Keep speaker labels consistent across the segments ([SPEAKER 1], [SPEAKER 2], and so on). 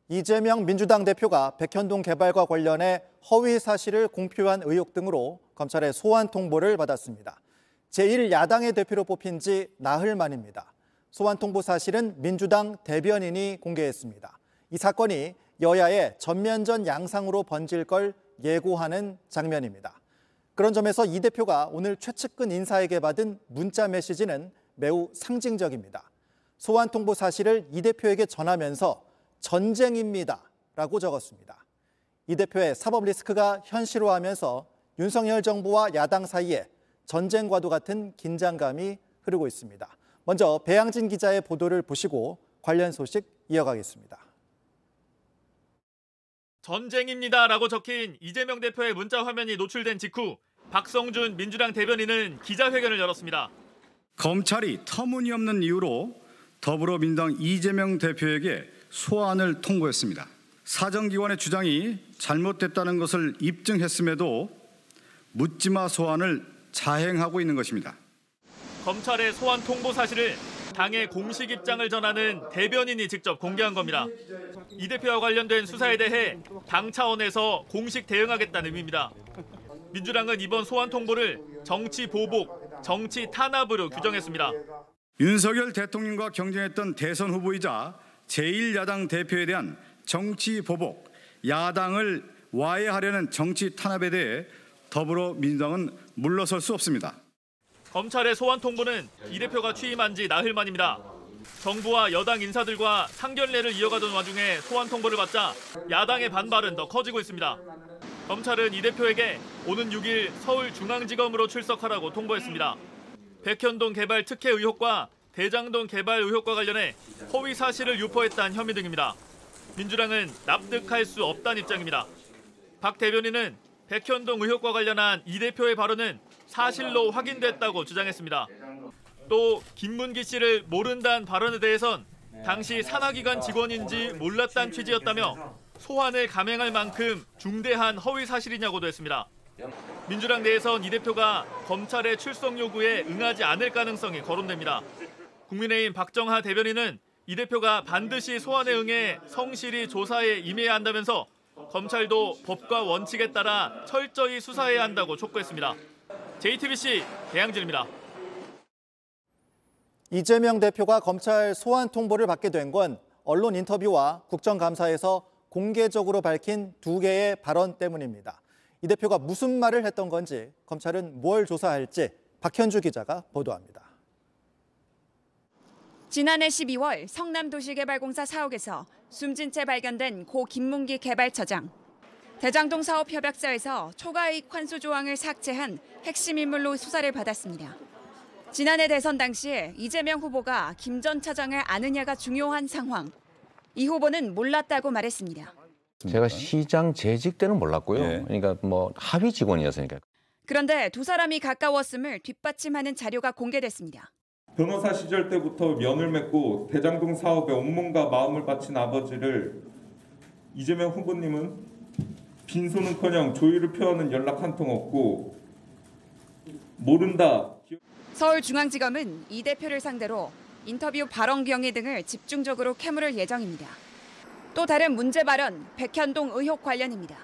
[SPEAKER 1] 이재명 민주당 대표가 백현동 개발과 관련해 허위 사실을 공표한 의혹 등으로 검찰의 소환 통보를 받았습니다. 제1야당의 대표로 뽑힌 지 나흘 만입니다. 소환 통보 사실은 민주당 대변인이 공개했습니다. 이 사건이 여야의 전면전 양상으로 번질 걸 예고하는 장면입니다. 그런 점에서 이 대표가 오늘 최측근 인사에게 받은 문자 메시지는 매우 상징적입니다. 소환 통보 사실을 이 대표에게 전하면서 전쟁입니다라고 적었습니다. 이 대표의 사법 리스크가 현실화하면서 윤석열 정부와 야당 사이에 전쟁과도 같은 긴장감이 흐르고 있습니다. 먼저 배양진 기자의 보도를 보시고 관련 소식 이어가겠습니다.
[SPEAKER 2] 전쟁입니다라고 적힌 이재명 대표의 문자 화면이 노출된 직후 박성준 민주당 대변인은 기자회견을 열었습니다.
[SPEAKER 3] 검찰이 터무니없는 이유로 더불어민주당 이재명 대표에게 소환을 통보했습니다. 사정기관의 주장이 잘못됐다는 것을 입증했음에도 묻지마 소환을 자행하고 있는 것입니다.
[SPEAKER 2] 검찰의 소환 통보 사실을 당의 공식 입장을 전하는 대변인이 직접 공개한 겁니다. 이 대표와 관련된 수사에 대해 당 차원에서 공식 대응하겠다는 의미입니다. 민주당은 이번 소환 통보를 정치 보복, 정치 탄압으로 규정했습니다.
[SPEAKER 3] 윤석열 대통령과 경쟁했던 대선 후보이자 제1야당 대표에 대한 정치 보복, 야당을 와해하려는 정치 탄압에 대해 더불어민주당은 물러설 수 없습니다.
[SPEAKER 2] 검찰의 소환 통보는 이 대표가 취임한 지 나흘 만입니다. 정부와 여당 인사들과 상견례를 이어가던 와중에 소환 통보를 받자 야당의 반발은 더 커지고 있습니다. 검찰은 이 대표에게 오는 6일 서울중앙지검으로 출석하라고 통보했습니다. 백현동 개발 특혜 의혹과 대장동 개발 의혹과 관련해 허위 사실을 유포했다는 혐의 등입니다. 민주당은 납득할 수 없다는 입장입니다. 박 대변인은 백현동 의혹과 관련한 이 대표의 발언은 사실로 확인됐다고 주장했습니다. 또 김문기 씨를 모른다는 발언에 대해선 당시 산하기관 직원인지 몰랐다는 취지였다며 소환을 감행할 만큼 중대한 허위 사실이냐고도 했습니다. 민주당 내에선 이 대표가 검찰의 출석 요구에 응하지 않을 가능성이 거론됩니다. 국민의힘 박정하 대변인은 이 대표가 반드시 소환에 응해 성실히 조사에 임해야 한다면서 검찰도 법과 원칙에 따라 철저히 수사해야 한다고 촉구했습니다. JTBC 배양진입니다.
[SPEAKER 1] 이재명 대표가 검찰 소환 통보를 받게 된 건 언론 인터뷰와 국정감사에서 공개적으로 밝힌 2개의 발언 때문입니다. 이 대표가 무슨 말을 했던 건지 검찰은 뭘 조사할지 박현주 기자가 보도합니다.
[SPEAKER 4] 지난해 12월 성남도시개발공사 사옥에서 숨진 채 발견된 고 김문기 개발처장. 대장동 사업 협약서에서 초과이익 환수 조항을 삭제한 핵심 인물로 수사를 받았습니다. 지난해 대선 당시에 이재명 후보가 김 전 차장을 아느냐가 중요한 상황. 이 후보는 몰랐다고 말했습니다.
[SPEAKER 5] 제가 시장 재직 때는 몰랐고요. 그러니까 합의 직원이었으니까.
[SPEAKER 4] 그런데 두 사람이 가까웠음을 뒷받침하는 자료가 공개됐습니다.
[SPEAKER 6] 변호사 시절 때부터 면을 맺고 대장동 사업에 온몸과 마음을 바친 아버지를 이재명 후보님은 빈손은커녕 조의를 표하는 연락 한 통 없고 모른다.
[SPEAKER 4] 서울중앙지검은 이 대표를 상대로 인터뷰 발언 경위 등을 집중적으로 캐물을 예정입니다. 또 다른 문제 발언, 백현동 의혹 관련입니다.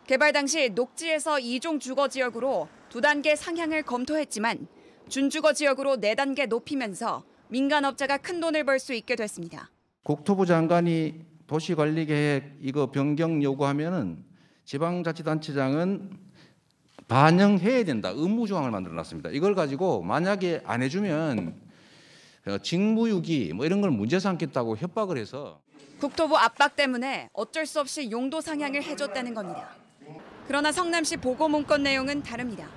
[SPEAKER 4] 개발 당시 녹지에서 2종 주거 지역으로 2단계 상향을 검토했지만 준주거 지역으로 4단계 높이면서 민간업자가 큰 돈을 벌 수 있게 됐습니다.
[SPEAKER 7] 국토부 장관이 도시관리계획 이거 변경 요구하면은 지방자치단체장은 반영해야 된다. 의무 조항을 만들어놨습니다. 이걸 가지고 만약에 안 해주면 직무유기 이런 걸 문제 삼겠다고 협박을 해서.
[SPEAKER 4] 국토부 압박 때문에 어쩔 수 없이 용도 상향을 해줬다는 겁니다. 그러나 성남시 보고 문건 내용은 다릅니다.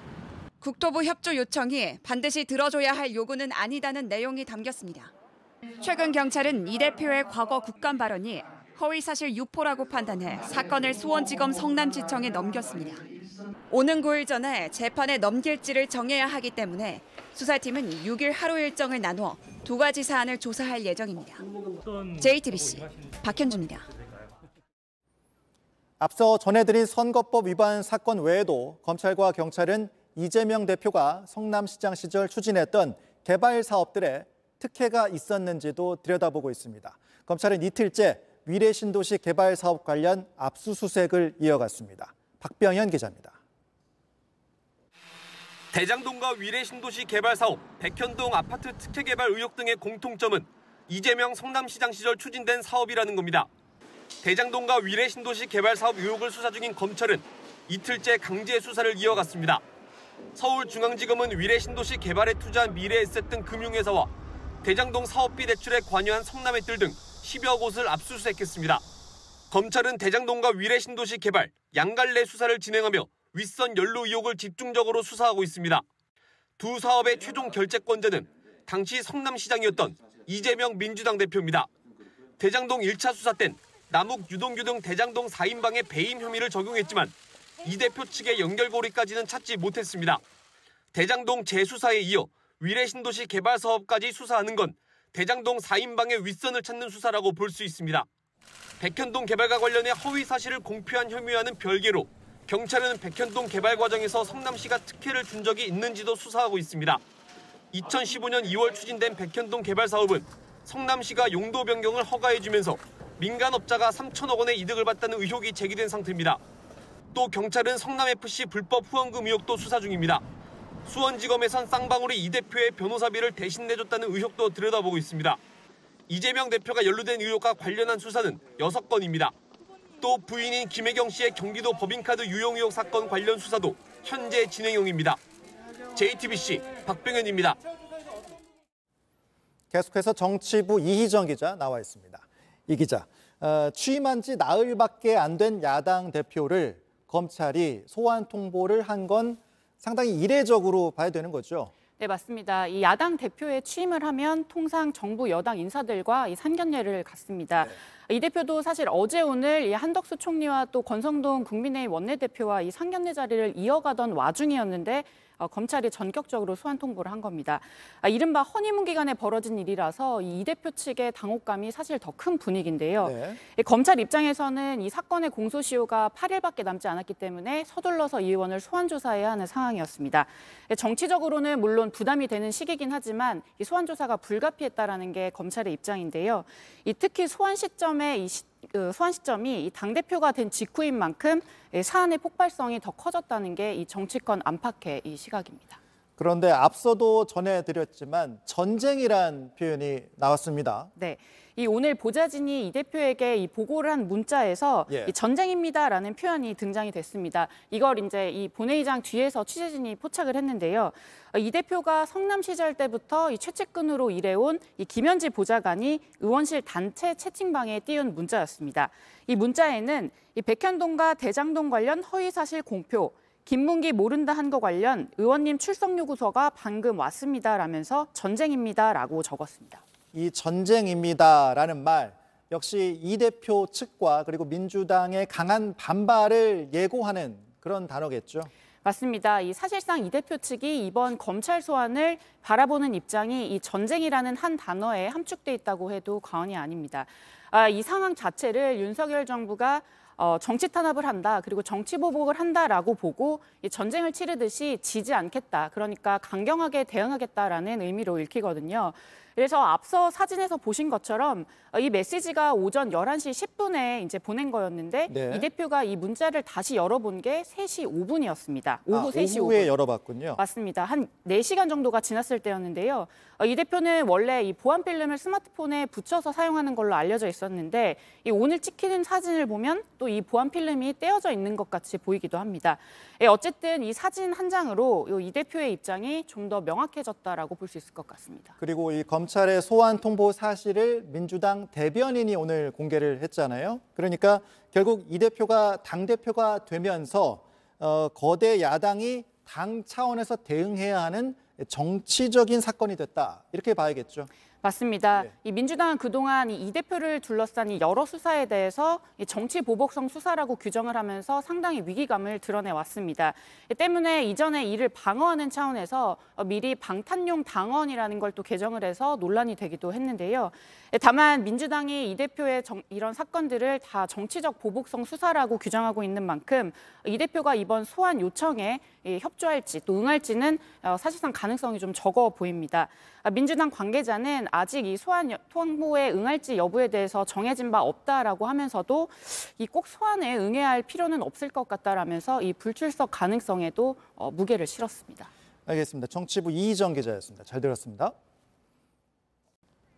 [SPEAKER 4] 국토부 협조 요청이 반드시 들어줘야 할 요구는 아니다는 내용이 담겼습니다. 최근 경찰은 이 대표의 과거 국감 발언이 허위사실 유포라고 판단해 사건을 수원지검 성남지청에 넘겼습니다. 오는 9일 전에 재판에 넘길지를 정해야 하기 때문에 수사팀은 6일 하루 일정을 나눠 2가지 사안을 조사할 예정입니다. JTBC 박현주입니다.
[SPEAKER 1] 앞서 전해드린 선거법 위반 사건 외에도 검찰과 경찰은 이재명 대표가 성남시장 시절 추진했던 개발 사업들에 특혜가 있었는지도 들여다보고 있습니다. 검찰은 이틀째 위례 신도시 개발 사업 관련 압수수색을 이어갔습니다. 박병현 기자입니다.
[SPEAKER 8] 대장동과 위례 신도시 개발 사업, 백현동 아파트 특혜 개발 의혹 등의 공통점은 이재명 성남시장 시절 추진된 사업이라는 겁니다. 대장동과 위례 신도시 개발 사업 의혹을 수사 중인 검찰은 이틀째 강제 수사를 이어갔습니다. 서울중앙지검은 위례 신도시 개발에 투자한 미래에셋 등 금융회사와 대장동 사업비 대출에 관여한 성남의들 등 10여 곳을 압수수색했습니다. 검찰은 대장동과 위례 신도시 개발, 양갈래 수사를 진행하며 윗선 연루 의혹을 집중적으로 수사하고 있습니다. 두 사업의 최종 결재권자는 당시 성남시장이었던 이재명 민주당 대표입니다. 대장동 1차 수사 땐 남욱, 유동규 등 대장동 4인방의 배임 혐의를 적용했지만 이 대표 측의 연결고리까지는 찾지 못했습니다. 대장동 재수사에 이어 위례 신도시 개발 사업까지 수사하는 건 대장동 4인방의 윗선을 찾는 수사라고 볼 수 있습니다. 백현동 개발과 관련해 허위 사실을 공표한 혐의와는 별개로 경찰은 백현동 개발 과정에서 성남시가 특혜를 준 적이 있는지도 수사하고 있습니다. 2015년 2월 추진된 백현동 개발 사업은 성남시가 용도 변경을 허가해주면서 민간업자가 3천억 원의 이득을 봤다는 의혹이 제기된 상태입니다. 또 경찰은 성남FC 불법 후원금 의혹도 수사 중입니다. 수원지검에선 쌍방울이 이 대표의 변호사비를 대신 내줬다는 의혹도 들여다보고 있습니다. 이재명 대표가 연루된 의혹과 관련한 수사는 6건입니다. 또 부인인 김혜경 씨의 경기도 법인카드 유용 의혹 사건 관련 수사도 현재 진행형입니다. JTBC 박병현입니다.
[SPEAKER 1] 계속해서 정치부 이희정 기자 나와 있습니다. 이 기자, 취임한 지 나흘밖에 안 된 야당 대표를 검찰이 소환 통보를 한 건 상당히 이례적으로 봐야 되는 거죠?
[SPEAKER 9] 네, 맞습니다. 이 야당 대표에 취임을 하면 통상 정부 여당 인사들과 이 상견례를 갖습니다. 네. 이 대표도 사실 어제 오늘 이 한덕수 총리와 또 권성동 국민의힘 원내대표와 이 상견례 자리를 이어가던 와중이었는데 검찰이 전격적으로 소환 통보를 한 겁니다. 이른바 허니문 기간에 벌어진 일이라서 이 대표 측의 당혹감이 사실 더 큰 분위기인데요. 네. 검찰 입장에서는 이 사건의 공소시효가 8일밖에 남지 않았기 때문에 서둘러서 이 의원을 소환 조사해야 하는 상황이었습니다. 정치적으로는 물론 부담이 되는 시기긴 하지만 이 소환 조사가 불가피했다라는 게 검찰의 입장인데요. 특히 소환 시점이 이 당대표가 된 직후인 만큼 사안의 폭발성이 더 커졌다는 게 이 정치권 안팎의 이 시각입니다.
[SPEAKER 1] 그런데 앞서도 전해드렸지만 전쟁이란 표현이 나왔습니다.
[SPEAKER 9] 네. 이 오늘 보좌진이 이 대표에게 이 보고를 한 문자에서 이 전쟁입니다라는 표현이 등장이 됐습니다. 이걸 이제 이 본회의장 뒤에서 취재진이 포착을 했는데요. 이 대표가 성남 시절 때부터 이 최측근으로 일해온 이 김현지 보좌관이 의원실 단체 채팅방에 띄운 문자였습니다. 이 문자에는 이 백현동과 대장동 관련 허위 사실 공표, 김문기 모른다 한 거 관련 의원님 출석 요구서가 방금 왔습니다라면서 전쟁입니다라고 적었습니다.
[SPEAKER 1] 이 전쟁입니다라는 말 역시 이 대표 측과 그리고 민주당의 강한 반발을 예고하는 그런 단어겠죠.
[SPEAKER 9] 맞습니다. 사실상 이 대표 측이 이번 검찰 소환을 바라보는 입장이 이 전쟁이라는 한 단어에 함축돼 있다고 해도 과언이 아닙니다. 이 상황 자체를 윤석열 정부가 정치 탄압을 한다, 그리고 정치 보복을 한다라고 보고 이 전쟁을 치르듯이 지지 않겠다, 그러니까 강경하게 대응하겠다라는 의미로 읽히거든요. 그래서 앞서 사진에서 보신 것처럼 이 메시지가 오전 11시 10분에 이제 보낸 거였는데 네. 이 대표가 이 문자를 다시 열어본 게 3시 5분이었습니다. 오후 3시
[SPEAKER 1] 오후에
[SPEAKER 9] 5분.
[SPEAKER 1] 열어봤군요.
[SPEAKER 9] 맞습니다. 한 4시간 정도가 지났을 때였는데요. 이 대표는 원래 이 보안 필름을 스마트폰에 붙여서 사용하는 걸로 알려져 있었는데 오늘 찍히는 사진을 보면 또 이 보안 필름이 떼어져 있는 것 같이 보이기도 합니다. 어쨌든 이 사진 한 장으로 이 대표의 입장이 좀 더 명확해졌다라고 볼 수 있을 것 같습니다.
[SPEAKER 1] 그리고 이 검찰의 소환 통보 사실을 민주당 대변인이 오늘 공개를 했잖아요. 그러니까 결국 이 대표가 당대표가 되면서 거대 야당이 당 차원에서 대응해야 하는 정치적인 사건이 됐다. 이렇게 봐야겠죠.
[SPEAKER 9] 맞습니다.
[SPEAKER 1] 네.
[SPEAKER 9] 이 민주당은 그동안 이 대표를 둘러싼 이 여러 수사에 대해서 이 정치 보복성 수사라고 규정을 하면서 상당히 위기감을 드러내 왔습니다. 때문에 이전에 이를 방어하는 차원에서 미리 방탄용 당원이라는 걸 또 개정을 해서 논란이 되기도 했는데요. 다만 민주당이 이 대표의 이런 사건들을 다 정치적 보복성 수사라고 규정하고 있는 만큼 이 대표가 이번 소환 요청에 협조할지 또 응할지는 사실상 가능성이 좀 적어 보입니다. 민주당 관계자는 아직 이 소환 통보에 응할지 여부에 대해서 정해진 바 없다라고 하면서도 이 꼭 소환에 응해야 할 필요는 없을 것 같다라면서 이 불출석 가능성에도 무게를 실었습니다.
[SPEAKER 1] 알겠습니다. 정치부 이희정 기자였습니다. 잘 들었습니다.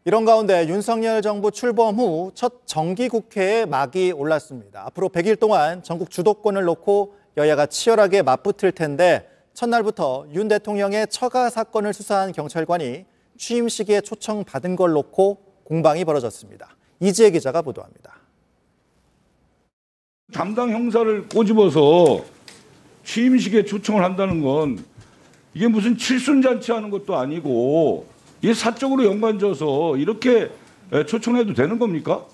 [SPEAKER 1] 이런 가운데 윤석열 정부 출범 후 첫 정기국회에 막이 올랐습니다. 앞으로 100일 동안 전국 주도권을 놓고 여야가 치열하게 맞붙을 텐데 첫날부터 윤 대통령의 처가 사건을 수사한 경찰관이 취임 시기에 초청받은 걸 놓고 공방이 벌어졌습니다. 이지혜 기자가 보도합니다.
[SPEAKER 10] 담당 형사를 꼬집어서 취임 시기에 초청을 한다는 건 이게 무슨 칠순잔치 하는 것도 아니고 이게 사적으로 연관져서 이렇게 초청해도 되는 겁니까?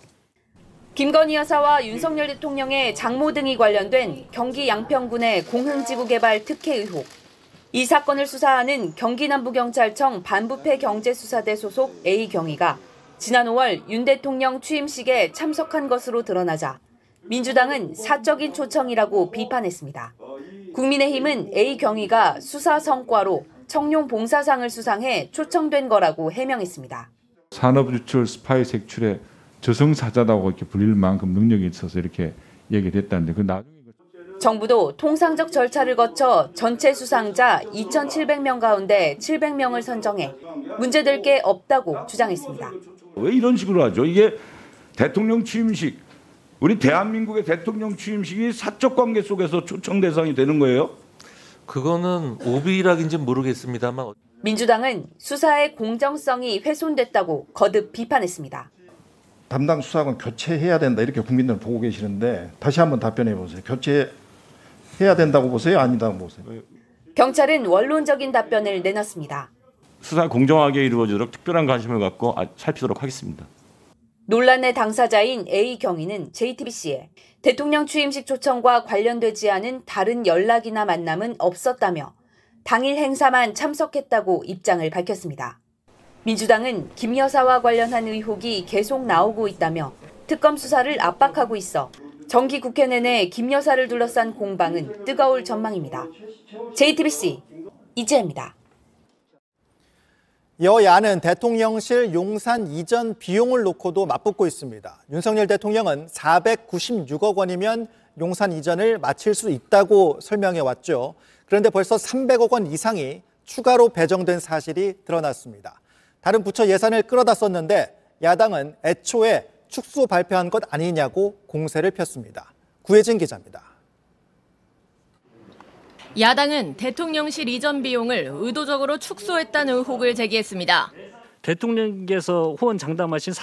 [SPEAKER 11] 김건희 여사와 윤석열 대통령의 장모 등이 관련된 경기 양평군의 공흥지구 개발 특혜 의혹. 이 사건을 수사하는 경기남부경찰청 반부패 경제수사대 소속 A 경위가 지난 5월 윤 대통령 취임식에 참석한 것으로 드러나자 민주당은 사적인 초청이라고 비판했습니다. 국민의힘은 A 경위가 수사 성과로 청룡 봉사상을 수상해 초청된 거라고 해명했습니다.
[SPEAKER 12] 산업유출 스파이 색출의 저승사자라고 이렇게 불릴 만큼 능력이 있어서 이렇게 얘기됐다는데 그 나중에
[SPEAKER 11] 정부도 통상적 절차를 거쳐 전체 수상자 2,700명 가운데 700명을 선정해 문제될 게 없다고 주장했습니다.
[SPEAKER 10] 왜 이런 식으로 하죠? 이게 대통령 취임식, 우리 대한민국의 대통령 취임식이 사적 관계 속에서 초청 대상이 되는 거예요?
[SPEAKER 13] 그거는 오비락인지 모르겠습니다만
[SPEAKER 11] 민주당은 수사의 공정성이 훼손됐다고 거듭 비판했습니다.
[SPEAKER 14] 담당 수사관 교체해야 된다 이렇게 국민들은 보고 계시는데 다시 한번 답변해 보세요. 교체해야 된다고 보세요? 아니다고 보세요?
[SPEAKER 11] 경찰은 원론적인 답변을 내놨습니다.
[SPEAKER 15] 수사 공정하게 이루어지도록 특별한 관심을 갖고 살피도록 하겠습니다.
[SPEAKER 11] 논란의 당사자인 A 경위는 JTBC에 대통령 취임식 초청과 관련되지 않은 다른 연락이나 만남은 없었다며 당일 행사만 참석했다고 입장을 밝혔습니다. 민주당은 김 여사와 관련한 의혹이 계속 나오고 있다며 특검 수사를 압박하고 있어 정기 국회 내내 김 여사를 둘러싼 공방은 뜨거울 전망입니다. JTBC 이지혜입니다.
[SPEAKER 1] 여야는 대통령실 용산 이전 비용을 놓고도 맞붙고 있습니다. 윤석열 대통령은 496억 원이면 용산 이전을 마칠 수 있다고 설명해 왔죠. 그런데 벌써 300억 원 이상이 추가로 배정된 사실이 드러났습니다. 다른 부처 예산을 끌어다 썼는데 야당은 애초에 축소 발표한 것 아니냐고 공세를 폈습니다. 구혜진 기자입니다.
[SPEAKER 16] 야당은 대통령실 이전 비용을 의도적으로 축소했다는 의혹을 제기했습니다.
[SPEAKER 17] 대통령께서 후원 장담하신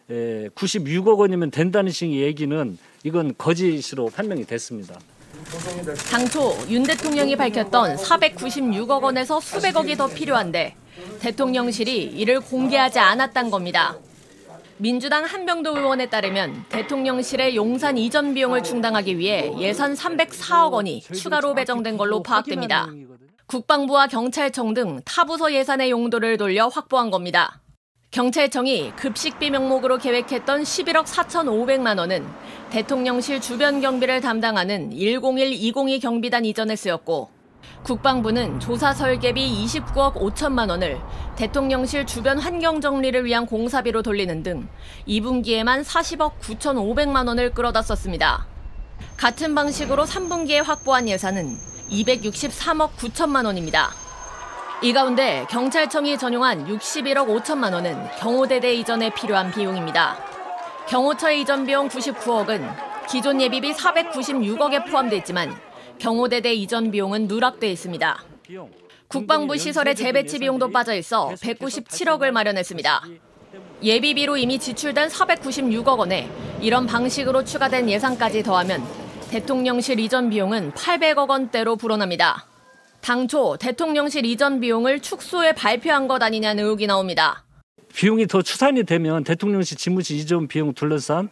[SPEAKER 17] 496억 원이면 된다는 식의 얘기는 이건 거짓으로 판명이 됐습니다.
[SPEAKER 16] 당초 윤 대통령이 밝혔던 496억 원에서 수백억이 더 필요한데 대통령실이 이를 공개하지 않았단 겁니다. 민주당 한병도 의원에 따르면 대통령실의 용산 이전 비용을 충당하기 위해 예산 304억 원이 추가로 배정된 걸로 파악됩니다. 국방부와 경찰청 등 타 부서 예산의 용도를 돌려 확보한 겁니다. 경찰청이 급식비 명목으로 계획했던 11억 4,500만 원은 대통령실 주변 경비를 담당하는 101-202 경비단 이전에 쓰였고 국방부는 조사 설계비 29억 5천만 원을 대통령실 주변 환경 정리를 위한 공사비로 돌리는 등 2분기에만 40억 9,500만 원을 끌어다 썼습니다. 같은 방식으로 3분기에 확보한 예산은 263억 9천만 원입니다. 이 가운데 경찰청이 전용한 61억 5천만 원은 경호대대 이전에 필요한 비용입니다. 경호처 이전 비용 99억은 기존 예비비 496억에 포함돼 있지만 경호대대 이전 비용은 누락돼 있습니다. 국방부 시설의 재배치 비용도 빠져 있어 197억을 마련했습니다. 예비비로 이미 지출된 496억 원에 이런 방식으로 추가된 예산까지 더하면 대통령실 이전 비용은 800억 원대로 불어납니다. 당초 대통령실 이전 비용을 축소해 발표한 것 아니냐는 의혹이 나옵니다.
[SPEAKER 17] 비용이 더 추산이 되면 대통령실 집무실 이전 비용 둘러싼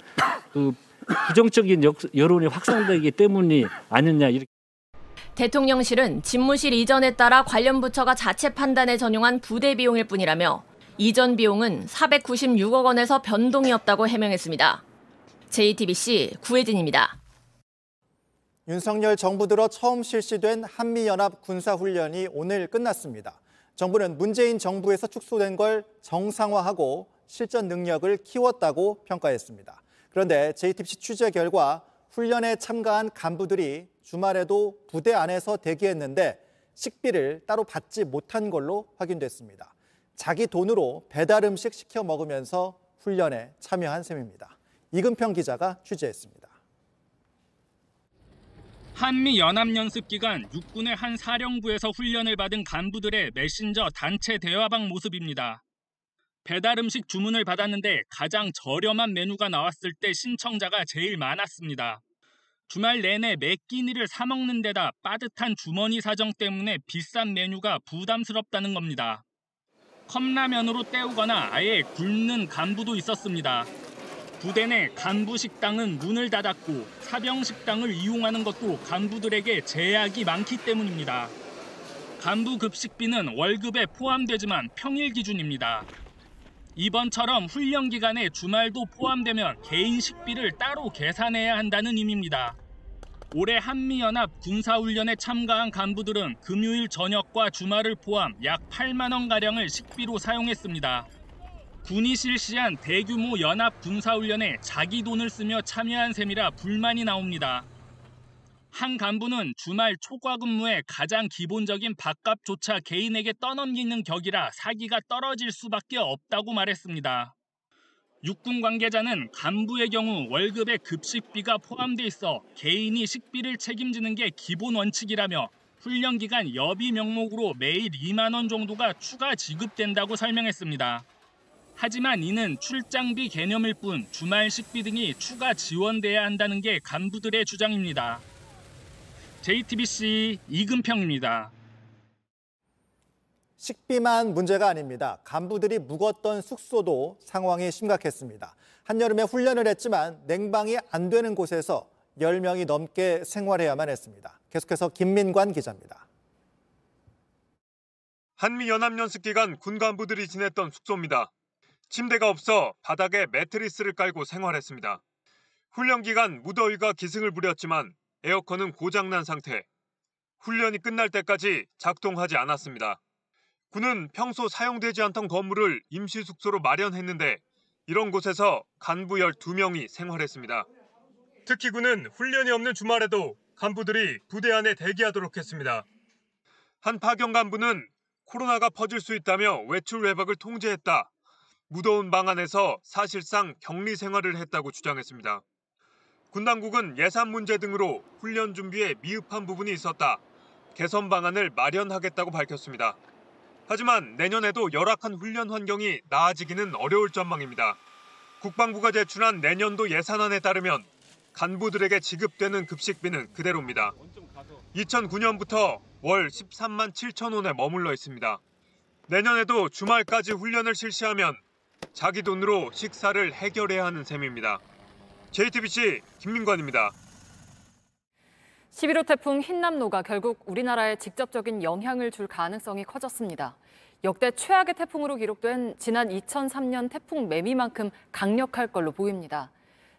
[SPEAKER 17] 부정적인 여론이 확산되기 때문이 아니냐 이렇게.
[SPEAKER 16] 대통령실은 집무실 이전에 따라 관련 부처가 자체 판단에 전용한 부대 비용일 뿐이라며 이전 비용은 496억 원에서 변동이 없다고 해명했습니다. JTBC 구혜진입니다.
[SPEAKER 1] 윤석열 정부 들어 처음 실시된 한미연합 군사훈련이 오늘 끝났습니다. 정부는 문재인 정부에서 축소된 걸 정상화하고 실전 능력을 키웠다고 평가했습니다. 그런데 JTBC 취재 결과 훈련에 참가한 간부들이 주말에도 부대 안에서 대기했는데 식비를 따로 받지 못한 걸로 확인됐습니다. 자기 돈으로 배달 음식 시켜 먹으면서 훈련에 참여한 셈입니다. 이근평 기자가 취재했습니다.
[SPEAKER 18] 한미 연합연습 기간 육군의 한 사령부에서 훈련을 받은 간부들의 메신저 단체 대화방 모습입니다. 배달 음식 주문을 받았는데 가장 저렴한 메뉴가 나왔을 때 신청자가 제일 많았습니다. 주말 내내 매 끼니를 사 먹는 데다 빠듯한 주머니 사정 때문에 비싼 메뉴가 부담스럽다는 겁니다. 컵라면으로 때우거나 아예 굶는 간부도 있었습니다. 부대 내 간부 식당은 문을 닫았고 사병 식당을 이용하는 것도 간부들에게 제약이 많기 때문입니다. 간부 급식비는 월급에 포함되지만 평일 기준입니다. 이번처럼 훈련 기간에 주말도 포함되면 개인 식비를 따로 계산해야 한다는 의미입니다. 올해 한미연합 군사훈련에 참가한 간부들은 금요일 저녁과 주말을 포함 약 8만 원가량을 식비로 사용했습니다. 군이 실시한 대규모 연합 군사훈련에 자기 돈을 쓰며 참여한 셈이라 불만이 나옵니다. 한 간부는 주말 초과 근무에 가장 기본적인 밥값조차 개인에게 떠넘기는 격이라 사기가 떨어질 수밖에 없다고 말했습니다. 육군 관계자는 간부의 경우 월급에 급식비가 포함돼 있어 개인이 식비를 책임지는 게 기본 원칙이라며 훈련 기간 여비 명목으로 매일 2만 원 정도가 추가 지급된다고 설명했습니다. 하지만 이는 출장비 개념일 뿐 주말 식비 등이 추가 지원돼야 한다는 게 간부들의 주장입니다. JTBC 이근평입니다.
[SPEAKER 1] 식비만 문제가 아닙니다. 간부들이 묵었던 숙소도 상황이 심각했습니다. 한여름에 훈련을 했지만 냉방이 안 되는 곳에서 10명이 넘게 생활해야만 했습니다. 계속해서 김민관 기자입니다.
[SPEAKER 19] 한미연합연습 기간 군 간부들이 지냈던 숙소입니다. 침대가 없어 바닥에 매트리스를 깔고 생활했습니다. 훈련 기간 무더위가 기승을 부렸지만 에어컨은 고장난 상태. 훈련이 끝날 때까지 작동하지 않았습니다. 군은 평소 사용되지 않던 건물을 임시 숙소로 마련했는데 이런 곳에서 간부 12명이 생활했습니다. 특히 군은 훈련이 없는 주말에도 간부들이 부대 안에 대기하도록 했습니다. 한 파견 간부는 코로나가 퍼질 수 있다며 외출 외박을 통제했다. 무더운 방 안에서 사실상 격리 생활을 했다고 주장했습니다. 군 당국은 예산 문제 등으로 훈련 준비에 미흡한 부분이 있었다. 개선 방안을 마련하겠다고 밝혔습니다. 하지만 내년에도 열악한 훈련 환경이 나아지기는 어려울 전망입니다. 국방부가 제출한 내년도 예산안에 따르면 간부들에게 지급되는 급식비는 그대로입니다. 2009년부터 월 13만 7천 원에 머물러 있습니다. 내년에도 주말까지 훈련을 실시하면 자기 돈으로 식사를 해결해야 하는 셈입니다. JTBC 김민관입니다.
[SPEAKER 20] 11호 태풍 흰남노가 결국 우리나라에 직접적인 영향을 줄 가능성이 커졌습니다. 역대 최악의 태풍으로 기록된 지난 2003년 태풍 매미만큼 강력할 걸로 보입니다.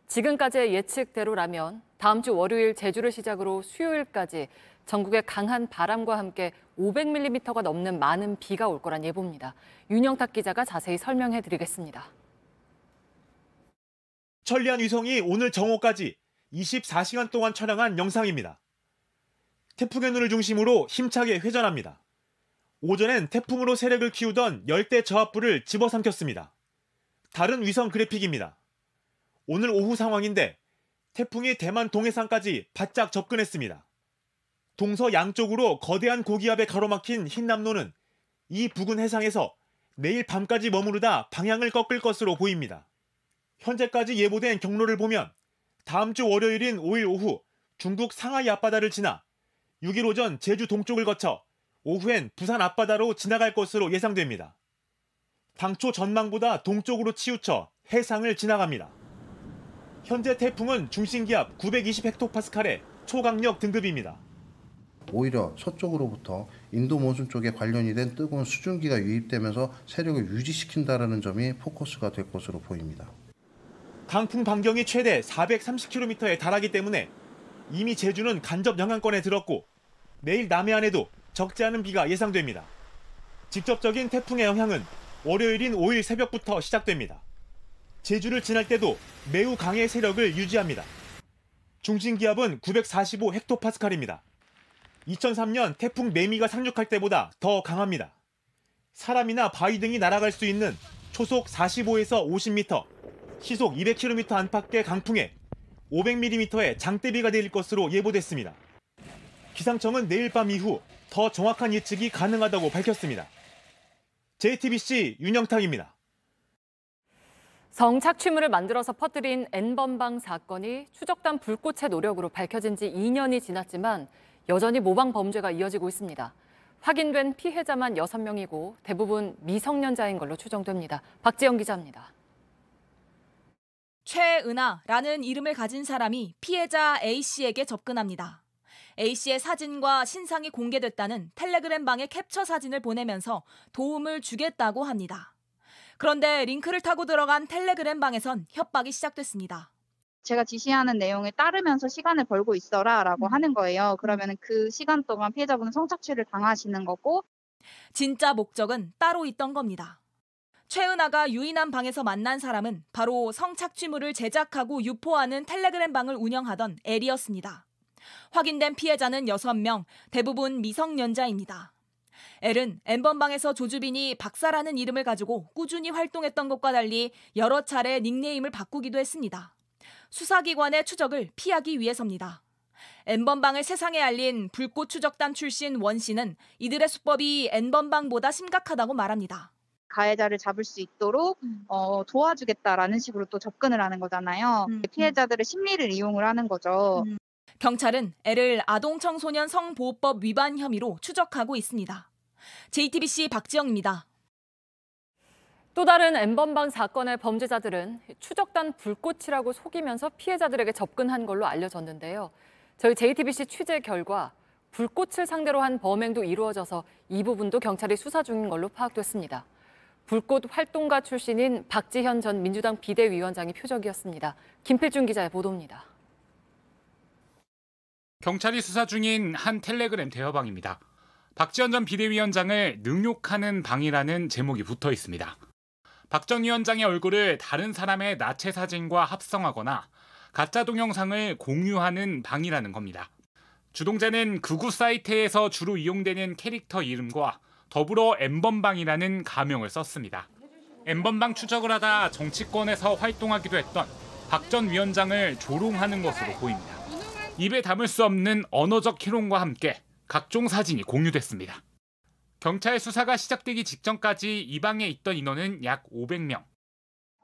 [SPEAKER 20] 지금까지의 예측대로라면 다음 주 월요일 제주를 시작으로 수요일까지 전국에 강한 바람과 함께 500mm가 넘는 많은 비가 올 거란 예보입니다. 윤영탁 기자가 자세히 설명해 드리겠습니다.
[SPEAKER 21] 천리안 위성이 오늘 정오까지 24시간 동안 촬영한 영상입니다. 태풍의 눈을 중심으로 힘차게 회전합니다. 오전엔 태풍으로 세력을 키우던 열대 저압부를 집어삼켰습니다. 다른 위성 그래픽입니다. 오늘 오후 상황인데 태풍이 대만 동해상까지 바짝 접근했습니다. 동서 양쪽으로 거대한 고기압에 가로막힌 흰남노는 이 부근 해상에서 내일 밤까지 머무르다 방향을 꺾을 것으로 보입니다. 현재까지 예보된 경로를 보면 다음 주 월요일인 5일 오후 중국 상하이 앞바다를 지나 6일 오전 제주 동쪽을 거쳐 오후엔 부산 앞바다로 지나갈 것으로 예상됩니다. 당초 전망보다 동쪽으로 치우쳐 해상을 지나갑니다. 현재 태풍은 중심기압 920헥토파스칼의 초강력 등급입니다.
[SPEAKER 22] 오히려 서쪽으로부터 인도 몬순 쪽에 관련이 된 뜨거운 수증기가 유입되면서 세력을 유지시킨다는 점이 포커스가 될 것으로 보입니다.
[SPEAKER 21] 강풍 반경이 최대 430km에 달하기 때문에 이미 제주는 간접 영향권에 들었고 내일 남해안에도 적지 않은 비가 예상됩니다. 직접적인 태풍의 영향은 월요일인 5일 새벽부터 시작됩니다. 제주를 지날 때도 매우 강의 세력을 유지합니다. 중심 기압은 945 헥토파스칼입니다. 2003년 태풍 매미가 상륙할 때보다 더 강합니다. 사람이나 바위 등이 날아갈 수 있는 초속 45에서 50m, 시속 200km 안팎의 강풍에 500mm의 장대비가 내릴 것으로 예보됐습니다. 기상청은 내일 밤 이후 더 정확한 예측이 가능하다고 밝혔습니다. JTBC 윤영탁입니다.
[SPEAKER 20] 성착취물을 만들어서 퍼뜨린 N번방 사건이 추적단 불꽃의 노력으로 밝혀진 지 2년이 지났지만 여전히 모방 범죄가 이어지고 있습니다. 확인된 피해자만 6명이고 대부분 미성년자인 걸로 추정됩니다. 박지영 기자입니다.
[SPEAKER 2] 최은하라는 이름을 가진 사람이 피해자 A씨에게 접근합니다. A씨의 사진과 신상이 공개됐다는 텔레그램 방의 캡처 사진을 보내면서 도움을 주겠다고 합니다. 그런데 링크를 타고 들어간 텔레그램 방에선 협박이 시작됐습니다.
[SPEAKER 3] 제가 지시하는 내용에 따르면서 시간을 벌고 있어라라고 하는 거예요. 그러면 그 시간 동안 피해자분은 성착취를 당하시는 거고.
[SPEAKER 2] 진짜 목적은 따로 있던 겁니다. 최은하가 유인한 방에서 만난 사람은 바로 성착취물을 제작하고 유포하는 텔레그램 방을 운영하던 L이었습니다. 확인된 피해자는 6명, 대부분 미성년자입니다. L은 N번방에서 조주빈이 박사라는 이름을 가지고 꾸준히 활동했던 것과 달리 여러 차례 닉네임을 바꾸기도 했습니다. 수사기관의 추적을 피하기 위해서입니다. N번방을 세상에 알린 불꽃 추적단 출신 원 씨는 이들의 수법이 N번방보다 심각하다고 말합니다.
[SPEAKER 3] 가해자를 잡을 수 있도록 도와주겠다라는 식으로 또 접근을 하는 거잖아요. 피해자들의 심리를 이용을 하는 거죠.
[SPEAKER 2] 경찰은 L을 아동청소년 성보호법 위반 혐의로 추적하고 있습니다. JTBC 박지영입니다.
[SPEAKER 20] 또 다른 N번방 사건의 범죄자들은 추적단 불꽃이라고 속이면서 피해자들에게 접근한 걸로 알려졌는데요. 저희 JTBC 취재 결과 불꽃을 상대로 한 범행도 이루어져서 이 부분도 경찰이 수사 중인 걸로 파악됐습니다. 불꽃 활동가 출신인 박지현 전 민주당 비대위원장이 표적이었습니다. 김필준 기자의 보도입니다.
[SPEAKER 23] 경찰이 수사 중인 한 텔레그램 대화방입니다. 박지현 전 비대위원장을 능욕하는 방이라는 제목이 붙어 있습니다. 박 전 위원장의 얼굴을 다른 사람의 나체 사진과 합성하거나 가짜 동영상을 공유하는 방이라는 겁니다. 주동자는 극우 사이트에서 주로 이용되는 캐릭터 이름과 더불어 N번방이라는 가명을 썼습니다. N번방 추적을 하다 정치권에서 활동하기도 했던 박 전 위원장을 조롱하는 것으로 보입니다. 입에 담을 수 없는 언어적 희롱과 함께 각종 사진이 공유됐습니다. 경찰 수사가 시작되기 직전까지 이 방에 있던 인원은 약 500명.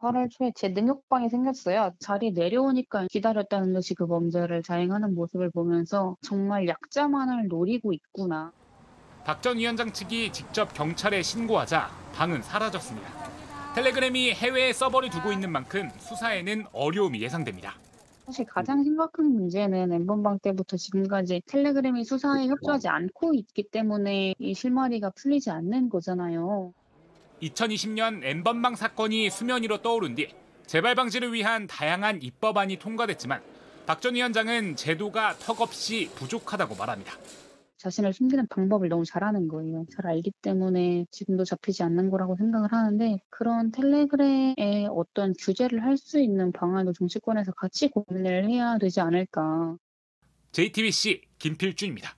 [SPEAKER 24] 8월 초에 제 능욕방이 생겼어요. 자리 내려오니까 기다렸다는 듯이 그 범죄를 자행하는 모습을 보면서 정말 약자만을 노리고 있구나.
[SPEAKER 23] 박 전 위원장 측이 직접 경찰에 신고하자 방은 사라졌습니다. 텔레그램이 해외에 서버를 두고 있는 만큼 수사에는 어려움이 예상됩니다.
[SPEAKER 24] 사실 가장 심각한 문제는 N번방 때부터 지금까지 텔레그램이 수사에 협조하지 않고 있기 때문에 이 실마리가 풀리지 않는 거잖아요.
[SPEAKER 23] 2020년 N번방 사건이 수면 위로 떠오른 뒤 재발 방지를 위한 다양한 입법안이 통과됐지만 박 전 위원장은 제도가 턱없이 부족하다고 말합니다.
[SPEAKER 24] 자신을 숨기는 방법을 너무 잘하는 거예요. 잘 알기 때문에 지금도 잡히지 않는 거라고 생각을 하는데 그런 텔레그램에 어떤 규제를 할 수 있는 방안도 정치권에서 같이 고민을 해야 되지 않을까.
[SPEAKER 23] JTBC 김필준입니다.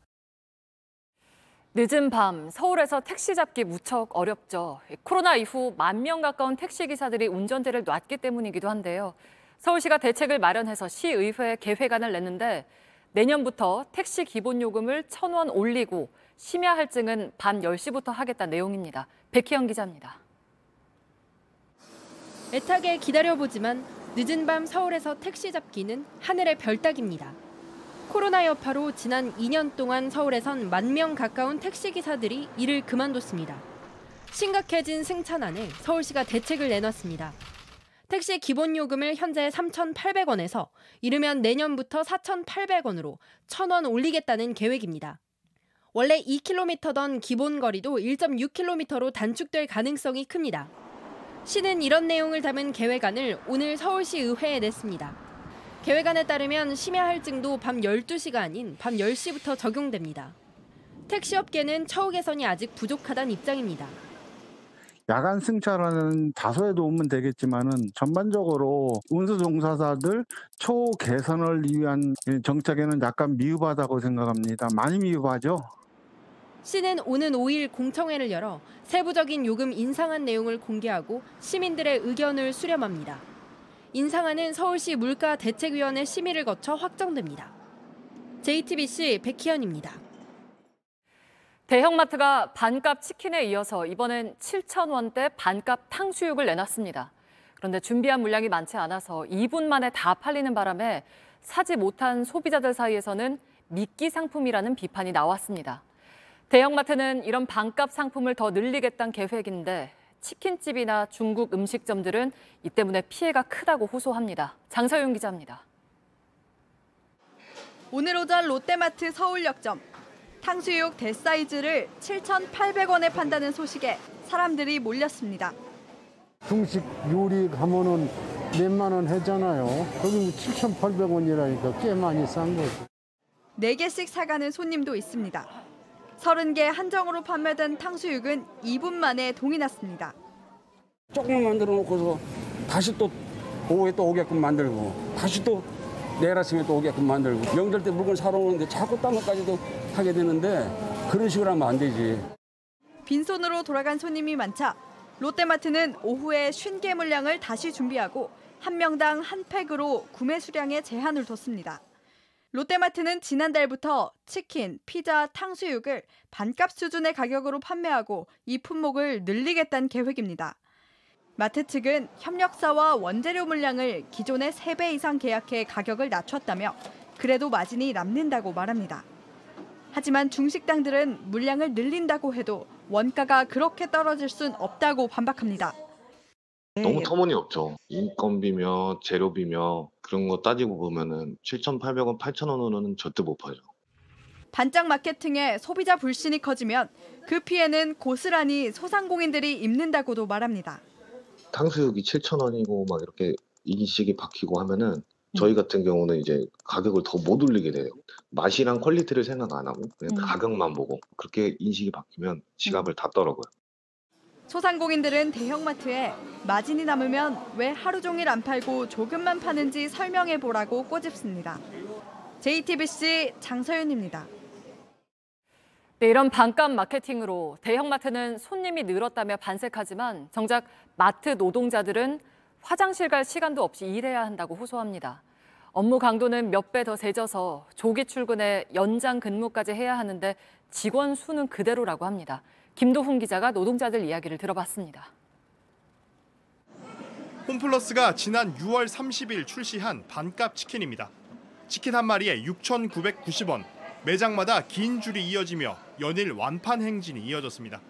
[SPEAKER 20] 늦은 밤 서울에서 택시 잡기 무척 어렵죠. 코로나 이후 10,000명 가까운 택시기사들이 운전대를 놨기 때문이기도 한데요. 서울시가 대책을 마련해서 시의회에 계획안을 냈는데 내년부터 택시 기본요금을 1,000원 올리고 심야 할증은 밤 10시부터 하겠다는 내용입니다. 백희영 기자입니다.
[SPEAKER 25] 애타게 기다려보지만 늦은 밤 서울에서 택시 잡기는 하늘의 별 따기입니다. 코로나 여파로 지난 2년 동안 서울에선 10,000명 가까운 택시기사들이 일을 그만뒀습니다. 심각해진 승차난에 서울시가 대책을 내놨습니다. 택시 기본요금을 현재 3,800원에서 이르면 내년부터 4,800원으로 1,000원 올리겠다는 계획입니다. 원래 2km던 기본 거리도 1.6km로 단축될 가능성이 큽니다. 시는 이런 내용을 담은 계획안을 오늘 서울시 의회에 냈습니다. 계획안에 따르면 심야 할증도 밤 12시가 아닌 밤 10시부터 적용됩니다. 택시업계는 처우 개선이 아직 부족하다는 입장입니다.
[SPEAKER 4] 야간 승차라는 다소의 도움은 되겠지만은 전반적으로 운수 종사자들 처우 개선을 위한 정책에는 약간 미흡하다고 생각합니다. 많이 미흡하죠.
[SPEAKER 25] 시는 오는 5일 공청회를 열어 세부적인 요금 인상안 내용을 공개하고 시민들의 의견을 수렴합니다. 인상안은 서울시 물가대책위원회 심의를 거쳐 확정됩니다. JTBC 백희연입니다.
[SPEAKER 20] 대형마트가 반값 치킨에 이어서 이번엔 7,000원대 반값 탕수육을 내놨습니다. 그런데 준비한 물량이 많지 않아서 2분 만에 다 팔리는 바람에 사지 못한 소비자들 사이에서는 미끼 상품이라는 비판이 나왔습니다. 대형마트는 이런 반값 상품을 더 늘리겠다는 계획인데 치킨집이나 중국 음식점들은 이 때문에 피해가 크다고 호소합니다. 장서윤 기자입니다.
[SPEAKER 5] 오늘 오전 롯데마트 서울역점. 탕수육 대사이즈를 7,800원에 판다는 소식에 사람들이 몰렸습니다.
[SPEAKER 6] 중식 요리 가면은 몇만 원 하잖아요. 거기 7,800원이라니까 꽤 많이 싼 거죠.
[SPEAKER 5] 4개씩 사가는 손님도 있습니다. 30개 한정으로 판매된 탕수육은 2분 만에 동이 났습니다.
[SPEAKER 7] 조금만 만들어 놓고서 다시 또 오후에 또 오게끔 만들고 다시 또 내일 아침에 또 오게끔 만들고 명절 때 물건 사러 오는데 자꾸 딴 것까지도 하게 되는데 그런 식으로 하면 안 되지.
[SPEAKER 5] 빈손으로 돌아간 손님이 많자 롯데마트는 오후에 50개 물량을 다시 준비하고 한 명당 한 팩으로 구매 수량에 제한을 뒀습니다. 롯데마트는 지난달부터 치킨, 피자, 탕수육을 반값 수준의 가격으로 판매하고 이 품목을 늘리겠다는 계획입니다. 마트 측은 협력사와 원재료 물량을 기존의 3배 이상 계약해 가격을 낮췄다며 그래도 마진이 남는다고 말합니다. 하지만 중식당들은 물량을 늘린다고 해도 원가가 그렇게 떨어질 순 없다고 반박합니다.
[SPEAKER 8] 너무 터무니없죠. 인건비며 재료비며 그런 거 따지고 보면은 7,800원, 8,000원으로는 절대 못 팔죠.
[SPEAKER 5] 반짝 마케팅에 소비자 불신이 커지면 그 피해는 고스란히 소상공인들이 입는다고도 말합니다.
[SPEAKER 8] 탕수육이 7,000원이고 막 이렇게 인식이 바뀌고 하면은 저희 같은 경우는 이제 가격을 더 못 올리게 돼요. 맛이랑 퀄리티를 생각 안 하고 그냥 가격만 보고 그렇게 인식이 바뀌면 지갑을 닫더라고요.
[SPEAKER 5] 소상공인들은 대형마트에 마진이 남으면 왜 하루 종일 안 팔고 조금만 파는지 설명해보라고 꼬집습니다. JTBC 장서윤입니다.
[SPEAKER 20] 네, 이런 반값 마케팅으로 대형마트는 손님이 늘었다며 반색하지만 정작 마트 노동자들은 화장실 갈 시간도 없이 일해야 한다고 호소합니다. 업무 강도는 몇 배 더 세져서 조기 출근에 연장 근무까지 해야 하는데 직원 수는 그대로라고 합니다. 김도훈 기자가 노동자들 이야기를 들어봤습니다.
[SPEAKER 26] 홈플러스가 지난 6월 30일 출시한 반값 치킨입니다. 치킨 한 마리에 6,990원, 매장마다 긴 줄이 이어지며 연일 완판 행진이 이어졌습니다.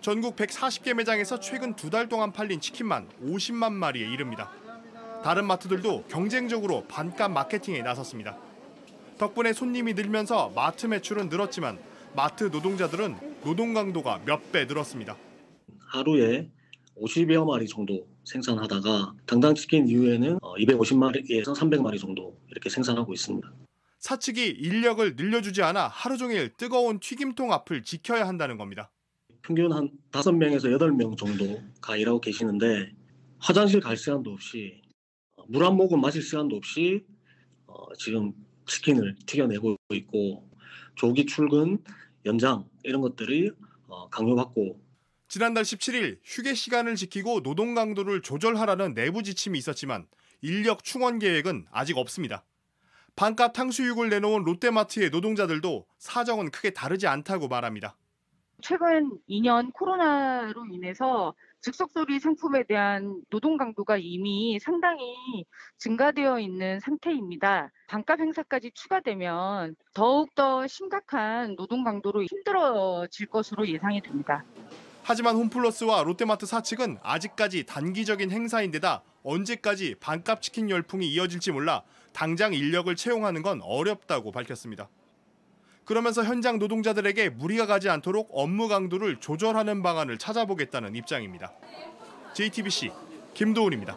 [SPEAKER 26] 전국 140개 매장에서 최근 2달 동안 팔린 치킨만 50만 마리에 이릅니다. 다른 마트들도 경쟁적으로 반값 마케팅에 나섰습니다. 덕분에 손님이 늘면서 마트 매출은 늘었지만 마트 노동자들은 노동 강도가 몇 배 늘었습니다.
[SPEAKER 27] 하루에 50여 마리 정도 생산하다가 당당 치킨 이후에는 250마리에서 300마리 정도 이렇게 생산하고 있습니다.
[SPEAKER 26] 사측이 인력을 늘려주지 않아 하루 종일 뜨거운 튀김통 앞을 지켜야 한다는 겁니다.
[SPEAKER 27] 평균 한 5명에서 8명 정도가 일하고 계시는데 화장실 갈 시간도 없이 물 한 모금 마실 시간도 없이 지금 치킨을 튀겨내고 있고 조기 출근, 연장 이런 것들이 강요받고
[SPEAKER 26] 지난달 17일 휴게 시간을 지키고 노동 강도를 조절하라는 내부 지침이 있었지만 인력 충원 계획은 아직 없습니다. 반값 탕수육을 내놓은 롯데마트의 노동자들도 사정은 크게 다르지 않다고 말합니다.
[SPEAKER 28] 최근 2년 코로나로 인해서 즉석조리 상품에 대한 노동 강도가 이미 상당히 증가되어 있는 상태입니다. 반값 행사까지 추가되면 더욱더 심각한 노동 강도로 힘들어질 것으로 예상이 됩니다.
[SPEAKER 26] 하지만 홈플러스와 롯데마트 사측은 아직까지 단기적인 행사인데다 언제까지 반값 치킨 열풍이 이어질지 몰라 당장 인력을 채용하는 건 어렵다고 밝혔습니다. 그러면서 현장 노동자들에게 무리가 가지 않도록 업무 강도를 조절하는 방안을 찾아보겠다는 입장입니다. JTBC 김도훈입니다.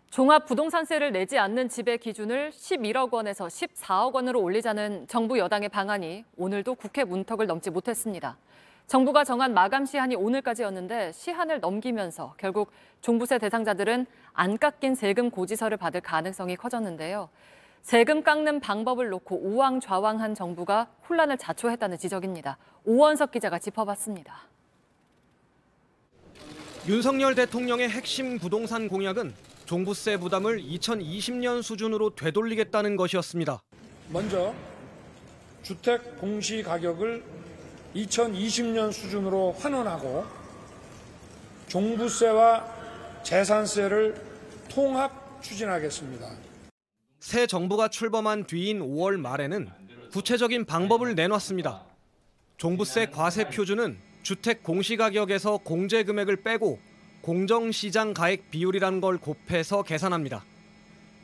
[SPEAKER 20] 종합부동산세를 내지 않는 집의 기준을 11억 원에서 14억 원으로 올리자는 정부 여당의 방안이 오늘도 국회 문턱을 넘지 못했습니다. 정부가 정한 마감 시한이 오늘까지였는데 시한을 넘기면서 결국 종부세 대상자들은 안 깎인 세금 고지서를 받을 가능성이 커졌는데요. 세금 깎는 방법을 놓고 우왕좌왕한 정부가 혼란을 자초했다는 지적입니다. 오원석 기자가 짚어봤습니다.
[SPEAKER 9] 윤석열 대통령의 핵심 부동산 공약은 종부세 부담을 2020년 수준으로 되돌리겠다는 것이었습니다.
[SPEAKER 10] 먼저 주택 공시 가격을 2020년 수준으로 환원하고 종부세와 재산세를 통합 추진하겠습니다.
[SPEAKER 9] 새 정부가 출범한 뒤인 5월 말에는 구체적인 방법을 내놨습니다. 종부세 과세 표준은 주택 공시가격에서 공제 금액을 빼고 공정시장 가액 비율이라는 걸 곱해서 계산합니다.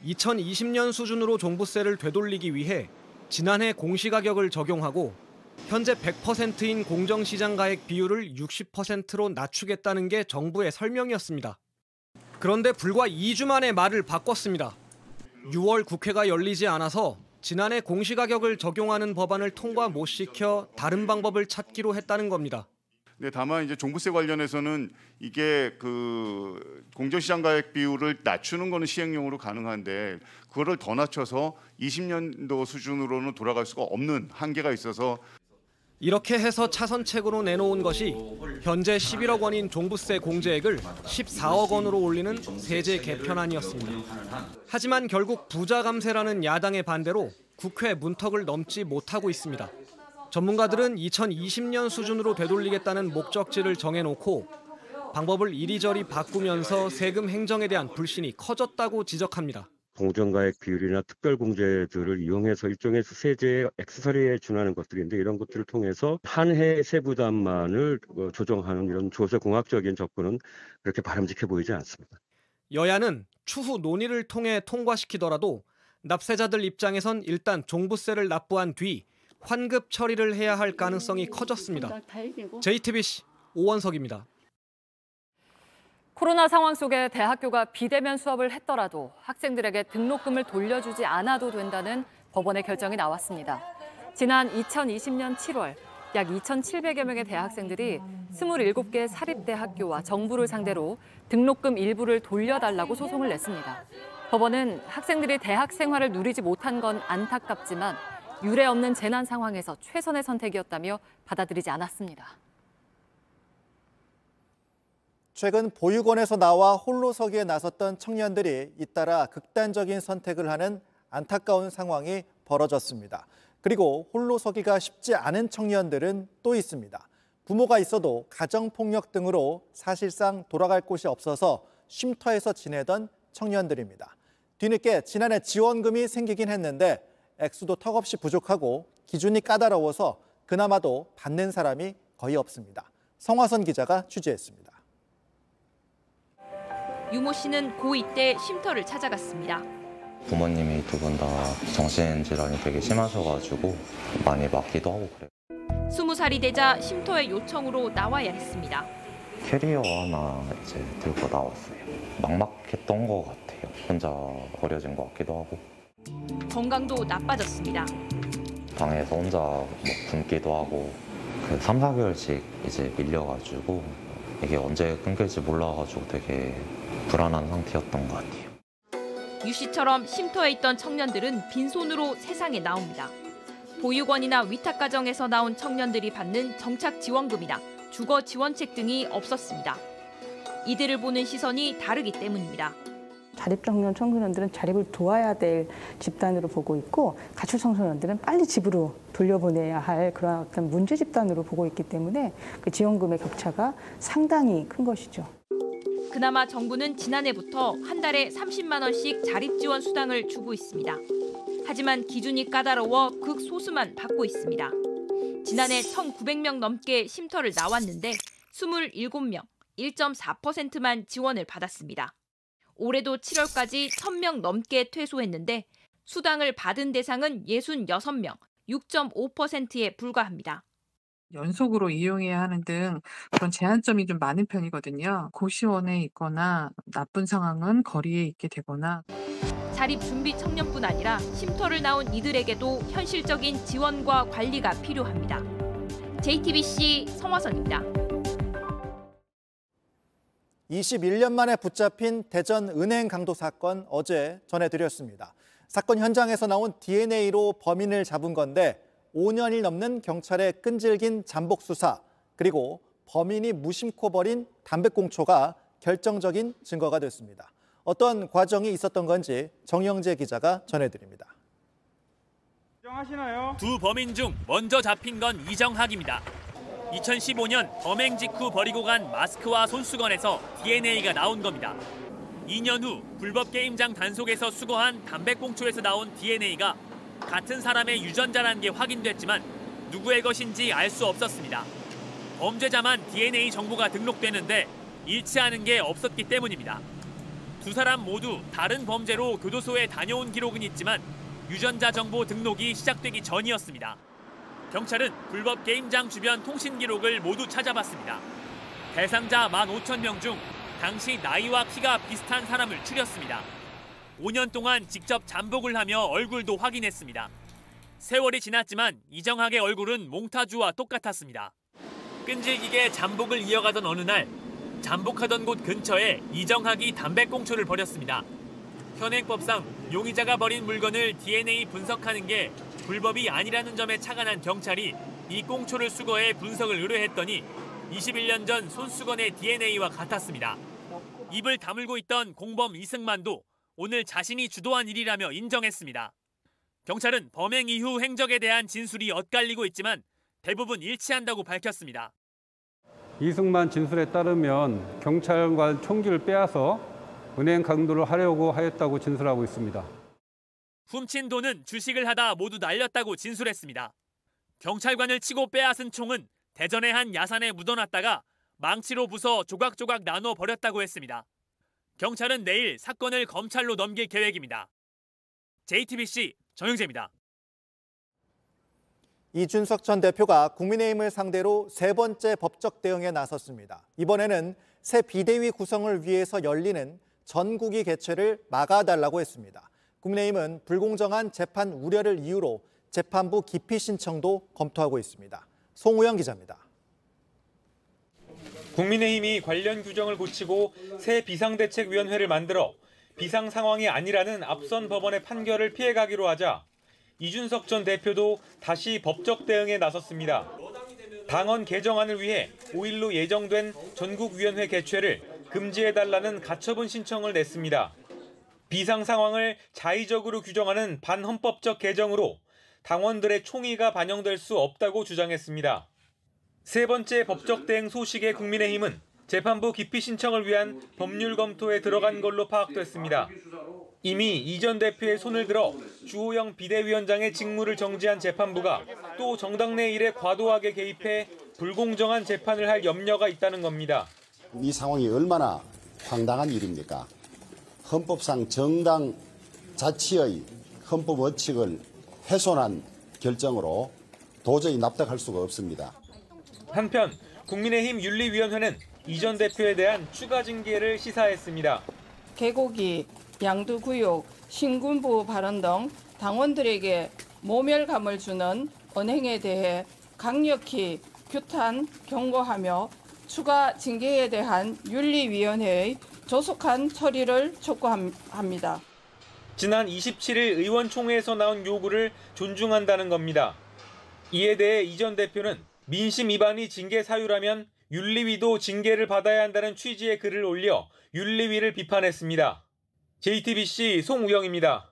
[SPEAKER 9] 2020년 수준으로 종부세를 되돌리기 위해 지난해 공시가격을 적용하고 현재 100%인 공정시장 가액 비율을 60%로 낮추겠다는 게 정부의 설명이었습니다. 그런데 불과 2주 만에 말을 바꿨습니다. 6월 국회가 열리지 않아서 지난해 공시가격을 적용하는 법안을 통과 못 시켜 다른 방법을 찾기로 했다는 겁니다.
[SPEAKER 11] 네, 다만 이제 종부세 관련해서는 이게 그 공정시장 가액 비율을 낮추는 거는 시행령으로 가능한데 그거를 더 낮춰서 20년도 수준으로는 돌아갈 수가 없는 한계가 있어서
[SPEAKER 9] 이렇게 해서 차선책으로 내놓은 것이 현재 11억 원인 종부세 공제액을 14억 원으로 올리는 세제 개편안이었습니다. 하지만 결국 부자 감세라는 야당의 반대로 국회 문턱을 넘지 못하고 있습니다. 전문가들은 2020년 수준으로 되돌리겠다는 목적지를 정해놓고 방법을 이리저리 바꾸면서 세금 행정에 대한 불신이 커졌다고 지적합니다.
[SPEAKER 12] 공정가액 비율이나 특별공제들을 이용해서 일종의 세제의 액세서리에 준하는 것들인데 이런 것들을 통해서 한 해 세부담만을 조정하는 이런 조세공학적인 접근은 그렇게 바람직해 보이지 않습니다.
[SPEAKER 9] 여야는 추후 논의를 통해 통과시키더라도 납세자들 입장에선 일단 종부세를 납부한 뒤 환급 처리를 해야 할 가능성이 커졌습니다. JTBC 오원석입니다.
[SPEAKER 20] 코로나 상황 속에 대학교가 비대면 수업을 했더라도 학생들에게 등록금을 돌려주지 않아도 된다는 법원의 결정이 나왔습니다. 지난 2020년 7월 약 2,700여 명의 대학생들이 27개 사립대학교와 정부를 상대로 등록금 일부를 돌려달라고 소송을 냈습니다. 법원은 학생들이 대학 생활을 누리지 못한 건 안타깝지만 유례 없는 재난 상황에서 최선의 선택이었다며 받아들이지 않았습니다.
[SPEAKER 1] 최근 보육원에서 나와 홀로서기에 나섰던 청년들이 잇따라 극단적인 선택을 하는 안타까운 상황이 벌어졌습니다. 그리고 홀로서기가 쉽지 않은 청년들은 또 있습니다. 부모가 있어도 가정폭력 등으로 사실상 돌아갈 곳이 없어서 쉼터에서 지내던 청년들입니다. 뒤늦게 지난해 지원금이 생기긴 했는데 액수도 턱없이 부족하고 기준이 까다로워서 그나마도 받는 사람이 거의 없습니다. 성화선 기자가 취재했습니다.
[SPEAKER 2] 유모 씨는 고2 때 쉼터를 찾아갔습니다.
[SPEAKER 13] 부모님이 두 분 다 정신질환이 되게 심하셔가지고 많이 맞기도 하고 그래요.
[SPEAKER 2] 20살이 되자 쉼터의 요청으로 나와야 했습니다.
[SPEAKER 13] 캐리어 하나 이제 들고 나왔어요. 막막했던 것 같아요. 혼자 버려진 것 같기도 하고.
[SPEAKER 2] 건강도 나빠졌습니다.
[SPEAKER 13] 방에서 혼자 굶기도 하고 3, 4개월씩 이제 밀려가지고 이게 언제 끊길지 몰라가지고 되게 불안한 상태였던 것 같아요.
[SPEAKER 2] 유 씨처럼 쉼터에 있던 청년들은 빈손으로 세상에 나옵니다. 보육원이나 위탁가정에서 나온 청년들이 받는 정착지원금이나 주거지원책 등이 없었습니다. 이들을 보는 시선이 다르기 때문입니다.
[SPEAKER 14] 자립청년 청소년들은 자립을 도와야 될 집단으로 보고 있고 가출 청소년들은 빨리 집으로 돌려보내야 할 그런 어떤 문제 집단으로 보고 있기 때문에 그 지원금의 격차가 상당히 큰 것이죠.
[SPEAKER 2] 그나마 정부는 지난해부터 한 달에 30만 원씩 자립지원 수당을 주고 있습니다. 하지만 기준이 까다로워 극소수만 받고 있습니다. 지난해 1,900명 넘게 쉼터를 나왔는데 27명, 1.4%만 지원을 받았습니다. 올해도 7월까지 1,000명 넘게 퇴소했는데 수당을 받은 대상은 66명, 6.5%에 불과합니다.
[SPEAKER 3] 연속으로 이용해야 하는 등 그런 제한점이 좀 많은 편이거든요. 고시원에 있거나 나쁜 상황은 거리에 있게 되거나.
[SPEAKER 2] 자립 준비 청년뿐 아니라 쉼터를 나온 이들에게도 현실적인 지원과 관리가 필요합니다. JTBC 성화선입니다.
[SPEAKER 1] 21년 만에 붙잡힌 대전 은행 강도 사건 어제 전해드렸습니다. 사건 현장에서 나온 DNA로 범인을 잡은 건데 5년이 넘는 경찰의 끈질긴 잠복 수사, 그리고 범인이 무심코 벌인 담배꽁초가 결정적인 증거가 됐습니다. 어떤 과정이 있었던 건지 정영재 기자가 전해드립니다.
[SPEAKER 15] 두 범인 중 먼저 잡힌 건 이정학입니다. 2015년 범행 직후 버리고 간 마스크와 손수건에서 DNA가 나온 겁니다. 2년 후 불법 게임장 단속에서 수거한 담배꽁초에서 나온 DNA가 같은 사람의 유전자라는 게 확인됐지만 누구의 것인지 알 수 없었습니다. 범죄자만 DNA 정보가 등록되는데 일치하는 게 없었기 때문입니다. 두 사람 모두 다른 범죄로 교도소에 다녀온 기록은 있지만 유전자 정보 등록이 시작되기 전이었습니다. 경찰은 불법 게임장 주변 통신 기록을 모두 찾아봤습니다. 대상자 15,000명 중 당시 나이와 키가 비슷한 사람을 추렸습니다. 5년 동안 직접 잠복을 하며 얼굴도 확인했습니다. 세월이 지났지만 이정학의 얼굴은 몽타주와 똑같았습니다. 끈질기게 잠복을 이어가던 어느 날 잠복하던 곳 근처에 이정학이 담배꽁초를 버렸습니다. 현행법상 용의자가 버린 물건을 DNA 분석하는 게 불법이 아니라는 점에 착안한 경찰이 이 꽁초를 수거해 분석을 의뢰했더니 21년 전 손수건의 DNA와 같았습니다. 입을 다물고 있던 공범 이승만도 오늘 자신이 주도한 일이라며 인정했습니다. 경찰은 범행 이후 행적에 대한 진술이 엇갈리고 있지만 대부분 일치한다고 밝혔습니다.
[SPEAKER 16] 이승만 진술에 따르면 경찰관 총기를 빼앗아 은행 강도를 하려고 하였다고 진술하고 있습니다.
[SPEAKER 15] 훔친 돈은 주식을 하다 모두 날렸다고 진술했습니다. 경찰관을 치고 빼앗은 총은 대전의 한 야산에 묻어놨다가 망치로 부숴 조각조각 나눠 버렸다고 했습니다. 경찰은 내일 사건을 검찰로 넘길 계획입니다. JTBC 정영재입니다.
[SPEAKER 1] 이준석 전 대표가 국민의힘을 상대로 세 번째 법적 대응에 나섰습니다. 이번에는 새 비대위 구성을 위해서 열리는 전국위 개최를 막아달라고 했습니다. 국민의힘은 불공정한 재판 우려를 이유로 재판부 기피 신청도 검토하고 있습니다. 송우영 기자입니다.
[SPEAKER 17] 국민의힘이 관련 규정을 고치고 새 비상대책위원회를 만들어 비상 상황이 아니라는 앞선 법원의 판결을 피해가기로 하자 이준석 전 대표도 다시 법적 대응에 나섰습니다. 당헌 개정안을 위해 5일로 예정된 전국위원회 개최를 금지해달라는 가처분 신청을 냈습니다. 비상 상황을 자의적으로 규정하는 반헌법적 개정으로 당원들의 총의가 반영될 수 없다고 주장했습니다. 세 번째 법적 대응 소식에 국민의힘은 재판부 기피 신청을 위한 법률 검토에 들어간 걸로 파악됐습니다. 이미 이 전 대표의 손을 들어 주호영 비대위원장의 직무를 정지한 재판부가 또 정당 내 일에 과도하게 개입해 불공정한 재판을 할 염려가 있다는 겁니다.
[SPEAKER 18] 이 상황이 얼마나 황당한 일입니까? 헌법상 정당 자치의 헌법 원칙을 훼손한 결정으로 도저히 납득할 수가 없습니다.
[SPEAKER 17] 한편 국민의힘 윤리위원회는 이 전 대표에 대한 추가 징계를 시사했습니다.
[SPEAKER 19] 개고기, 양두구역, 신군부 발언 등 당원들에게 모멸감을 주는 언행에 대해 강력히 규탄, 경고하며 추가 징계에 대한 윤리위원회의 조속한 처리를 촉구합니다.
[SPEAKER 17] 지난 27일 의원총회에서 나온 요구를 존중한다는 겁니다. 이에 대해 이 전 대표는 민심 위반이 징계 사유라면 윤리위도 징계를 받아야 한다는 취지의 글을 올려 윤리위를 비판했습니다. JTBC 송우영입니다.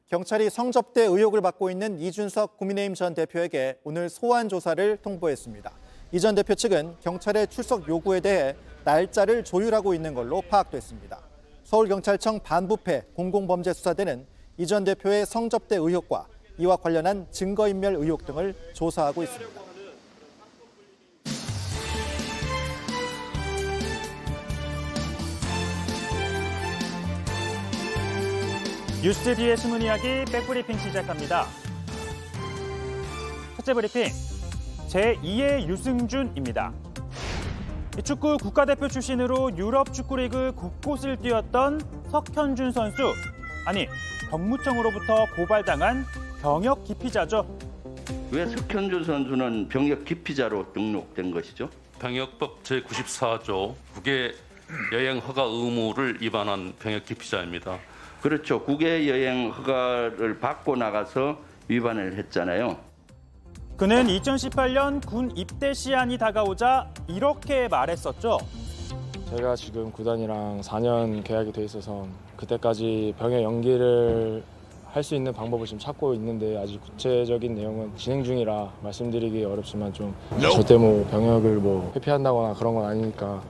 [SPEAKER 1] 경찰이 성접대 의혹을 받고 있는 이준석 국민의힘 전 대표에게 오늘 소환 조사를 통보했습니다. 이 전 대표 측은 경찰의 출석 요구에 대해 날짜를 조율하고 있는 걸로 파악됐습니다. 서울경찰청 반부패 공공범죄수사대는 이 전 대표의 성접대 의혹과 이와 관련한 증거인멸 의혹 등을 조사하고 있습니다.
[SPEAKER 21] 뉴스 뒤의 숨은 이야기 백브리핑 시작합니다.
[SPEAKER 4] 국제브리핑 제2의 유승준입니다. 축구 국가대표 출신으로 유럽 축구리그 곳곳을 뛰었던 석현준 선수. 아니, 병무청으로부터 고발당한 병역 기피자죠.
[SPEAKER 6] 왜 석현준 선수는 병역 기피자로 등록된 것이죠?
[SPEAKER 7] 병역법 제94조 국외 여행 허가 의무를 위반한 병역 기피자입니다.
[SPEAKER 6] 그렇죠. 국외 여행 허가를 받고 나가서 위반을 했잖아요.
[SPEAKER 4] 그는 2018년 군 입대 시한이 다가오자 이렇게 말했었죠.
[SPEAKER 21] 제가 지금 구단이랑 4년 계약이 돼 있어서 그때까지 병역 연기를 할 수 있는 방법을 지금 찾고 있는데 아직 구체적인 내용은 진행 중이라 말씀드리기 어렵지만 좀 절대 병역을 회피한다거나 그런 건 아니니까.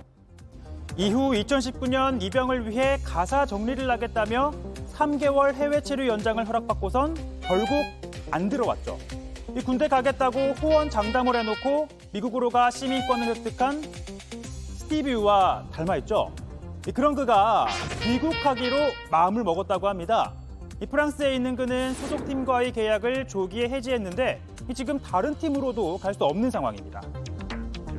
[SPEAKER 4] 이후 2019년 입영을 위해 가사 정리를 하겠다며 3개월 해외 체류 연장을 허락받고선 결국 안 들어왔죠. 이 군대 가겠다고 호언 장담을 해놓고 미국으로 가 시민권을 획득한 스티브와 닮아있죠. 그런 그가 귀국하기로 마음을 먹었다고 합니다. 이 프랑스에 있는 그는 소속팀과의 계약을 조기에 해지했는데 지금 다른 팀으로도 갈 수 없는 상황입니다.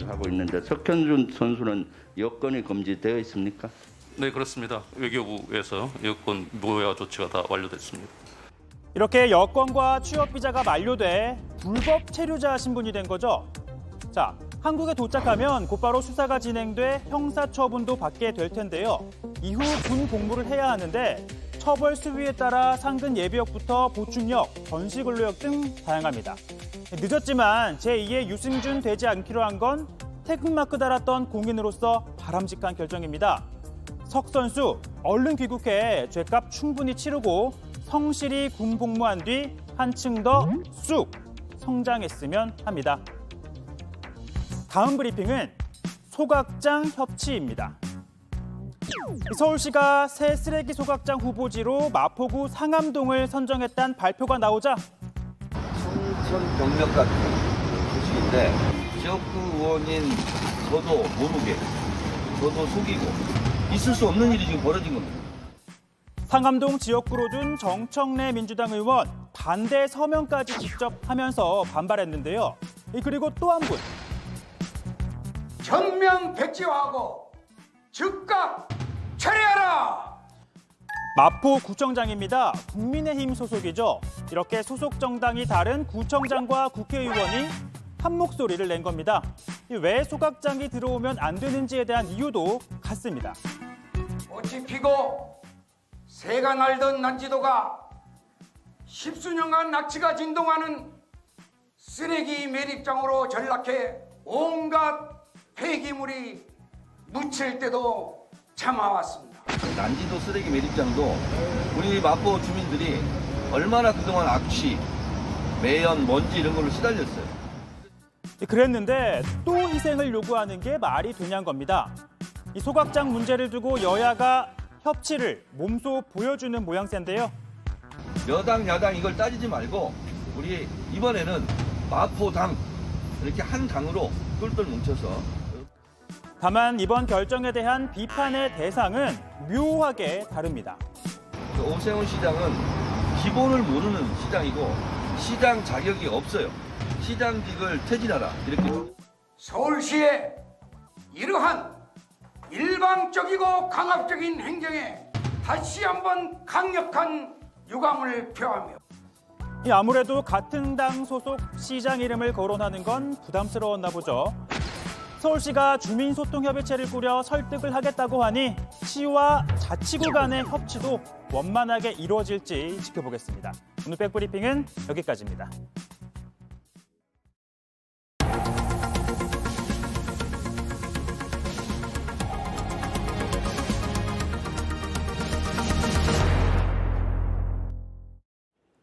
[SPEAKER 6] 하고 있는데 석현준 선수는 여권이 금지되어 있습니까?
[SPEAKER 7] 네, 그렇습니다. 외교부에서 여권 무효화 조치가 다 완료됐습니다.
[SPEAKER 4] 이렇게 여권과 취업 비자가 만료돼 불법 체류자 신분이 된 거죠. 자, 한국에 도착하면 곧바로 수사가 진행돼 형사처분도 받게 될 텐데요. 이후 군 복무를 해야 하는데 처벌 수위에 따라 상근 예비역부터 보충역, 전시근로역 등 다양합니다. 늦었지만 제2의 유승준 되지 않기로 한 건 태극마크 달았던 공인으로서 바람직한 결정입니다. 석 선수, 얼른 귀국해 죗값 충분히 치르고 성실히 군 복무한 뒤 한층 더 쑥 성장했으면 합니다. 다음 브리핑은 소각장 협치입니다. 서울시가 새 쓰레기 소각장 후보지로 마포구 상암동을 선정했다는 발표가 나오자
[SPEAKER 22] 청천벽력 같은 소식인데 지역구 의원인 저도 모르게 저도 속이고 있을 수 없는 일이 지금 벌어진 겁니다.
[SPEAKER 4] 상암동 지역구로 둔 정청래 민주당 의원 반대 서명까지 직접 하면서 반발했는데요. 그리고 또 한 분.
[SPEAKER 23] 전면 백지화하고 즉각 철회하라!
[SPEAKER 4] 마포구청장입니다. 국민의힘 소속이죠. 이렇게 소속 정당이 다른 구청장과 국회의원이 한 목소리를 낸 겁니다. 왜 소각장이 들어오면 안 되는지에 대한 이유도 같습니다.
[SPEAKER 23] 꽃이 피고 새가 날던 난지도가 십수년간 낙지가 진동하는 쓰레기 매립장으로 전락해 온갖 폐기물이 묻힐 때도 참아왔습니다.
[SPEAKER 22] 난지도 쓰레기 매립장도 우리 마포 주민들이 얼마나 그동안 악취, 매연, 먼지 이런 걸로 시달렸어요.
[SPEAKER 4] 그랬는데 또 희생을 요구하는 게 말이 되냐는 겁니다. 이 소각장 문제를 두고 여야가 협치를 몸소 보여주는 모양새인데요.
[SPEAKER 22] 여당, 야당 이걸 따지지 말고 우리 이번에는 마포당 이렇게 한 당으로 똘똘 뭉쳐서
[SPEAKER 4] 다만 이번 결정에 대한 비판의 대상은 묘하게 다릅니다.
[SPEAKER 22] 오세훈 시장은 기본을 모르는 시장이고 시장 자격이 없어요. 시장직을 퇴진하라 이렇게.
[SPEAKER 23] 서울시의 이러한 일방적이고 강압적인 행정에 다시 한번 강력한 유감을 표하며
[SPEAKER 4] 아무래도 같은 당 소속 시장 이름을 거론하는 건 부담스러웠나 보죠. 서울시가 주민소통협의체를 꾸려 설득을 하겠다고 하니 시와 자치구 간의 협치도 원만하게 이루어질지 지켜보겠습니다. 오늘 백브리핑은 여기까지입니다.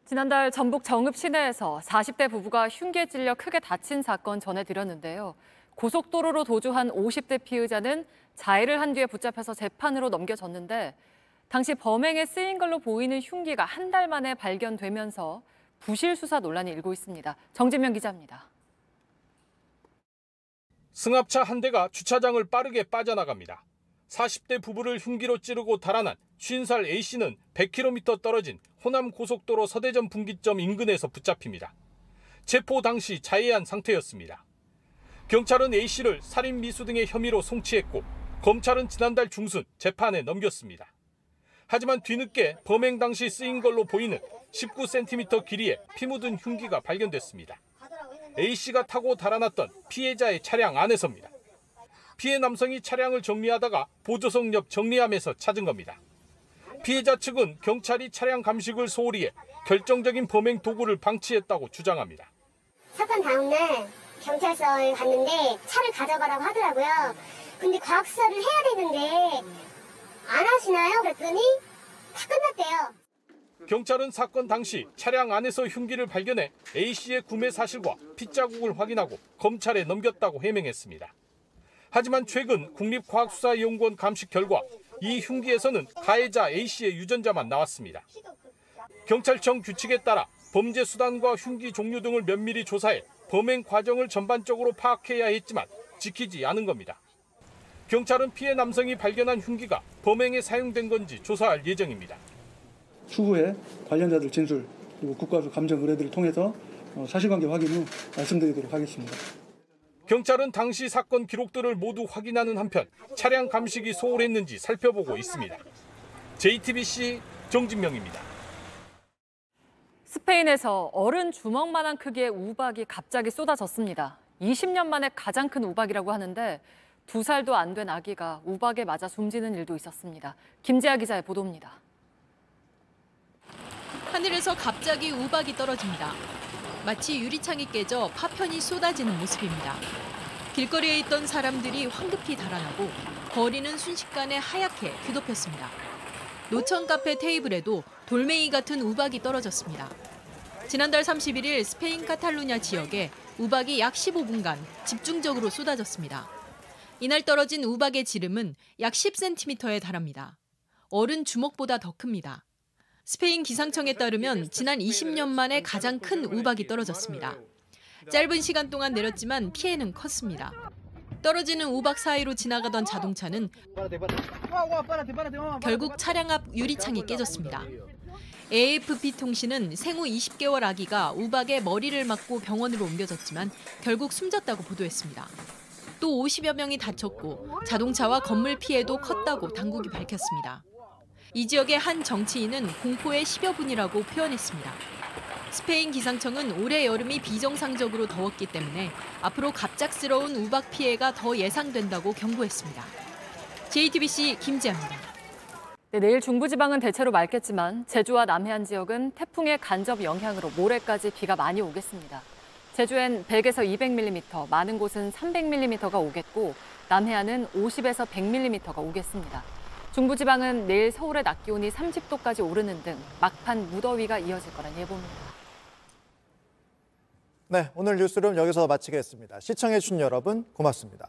[SPEAKER 20] 지난달 전북 정읍 시내에서 40대 부부가 흉기에 찔려 크게 다친 사건 전해드렸는데요. 고속도로로 도주한 50대 피의자는 자해를 한 뒤에 붙잡혀서 재판으로 넘겨졌는데 당시 범행에 쓰인 걸로 보이는 흉기가 한 달 만에 발견되면서 부실 수사 논란이 일고 있습니다. 정진명 기자입니다.
[SPEAKER 24] 승합차 한 대가 주차장을 빠르게 빠져나갑니다. 40대 부부를 흉기로 찌르고 달아난 50살 A씨는 100km 떨어진 호남 고속도로 서대전 분기점 인근에서 붙잡힙니다. 체포 당시 자해한 상태였습니다. 경찰은 A씨를 살인 미수 등의 혐의로 송치했고 검찰은 지난달 중순 재판에 넘겼습니다. 하지만 뒤늦게 범행 당시 쓰인 걸로 보이는 19cm 길이의 피 묻은 흉기가 발견됐습니다. A씨가 타고 달아났던 피해자의 차량 안에서입니다. 피해 남성이 차량을 정리하다가 보조석 옆 정리함에서 찾은 겁니다. 피해자 측은 경찰이 차량 감식을 소홀히 해 결정적인 범행 도구를 방치했다고 주장합니다.
[SPEAKER 5] 사건 다음날 경찰서에 갔는데 차를 가져가라고 하더라고요. 근데 과학수사를 해야 되는데 안 하시나요? 그랬더니 다 끝났대요.
[SPEAKER 24] 경찰은 사건 당시 차량 안에서 흉기를 발견해 A씨의 구매 사실과 핏자국을 확인하고 검찰에 넘겼다고 해명했습니다. 하지만 최근 국립과학수사연구원 감식 결과 이 흉기에서는 가해자 A씨의 유전자만 나왔습니다. 경찰청 규칙에 따라 범죄 수단과 흉기 종류 등을 면밀히 조사해 범행 과정을 전반적으로 파악해야 했지만 지키지 않은 겁니다. 경찰은 피해 남성이 발견한 흉기가 범행에 사용된 건지 조사할 예정입니다.
[SPEAKER 8] 추후에 관련자들 진술 그리고 국가수 감정 의뢰들을 통해서 사실관계 확인 후 말씀드리도록 하겠습니다.
[SPEAKER 24] 경찰은 당시 사건 기록들을 모두 확인하는 한편 차량 감식이 소홀했는지 살펴보고 있습니다. JTBC 정진명입니다.
[SPEAKER 20] 스페인에서 어른 주먹만한 크기의 우박이 갑자기 쏟아졌습니다. 20년 만에 가장 큰 우박이라고 하는데 2살도 안 된 아기가 우박에 맞아 숨지는 일도 있었습니다. 김재아 기자의 보도입니다.
[SPEAKER 2] 하늘에서 갑자기 우박이 떨어집니다. 마치 유리창이 깨져 파편이 쏟아지는 모습입니다. 길거리에 있던 사람들이 황급히 달아나고 거리는 순식간에 하얗게 뒤덮였습니다. 노천 카페 테이블에도 돌멩이 같은 우박이 떨어졌습니다. 지난달 31일 스페인 카탈루냐 지역에 우박이 약 15분간 집중적으로 쏟아졌습니다. 이날 떨어진 우박의 지름은 약 10cm에 달합니다. 어른 주먹보다 더 큽니다. 스페인 기상청에 따르면 지난 20년 만에 가장 큰 우박이 떨어졌습니다. 짧은 시간 동안 내렸지만 피해는 컸습니다. 떨어지는 우박 사이로 지나가던 자동차는 결국 차량 앞 유리창이 깨졌습니다. AFP 통신은 생후 20개월 아기가 우박에 머리를 맞고 병원으로 옮겨졌지만 결국 숨졌다고 보도했습니다. 또 50여 명이 다쳤고 자동차와 건물 피해도 컸다고 당국이 밝혔습니다. 이 지역의 한 정치인은 공포의 10여 분이라고 표현했습니다. 스페인 기상청은 올해 여름이 비정상적으로 더웠기 때문에 앞으로 갑작스러운 우박 피해가 더 예상된다고 경고했습니다. JTBC 김지아입니다.
[SPEAKER 20] 네, 내일 중부지방은 대체로 맑겠지만 제주와 남해안 지역은 태풍의 간접 영향으로 모레까지 비가 많이 오겠습니다. 제주엔 100에서 200mm, 많은 곳은 300mm가 오겠고 남해안은 50에서 100mm가 오겠습니다. 중부지방은 내일 서울의 낮 기온이 30도까지 오르는 등 막판 무더위가 이어질 거란 예보입니다.
[SPEAKER 1] 네, 오늘 뉴스룸 여기서 마치겠습니다. 시청해주신 여러분 고맙습니다.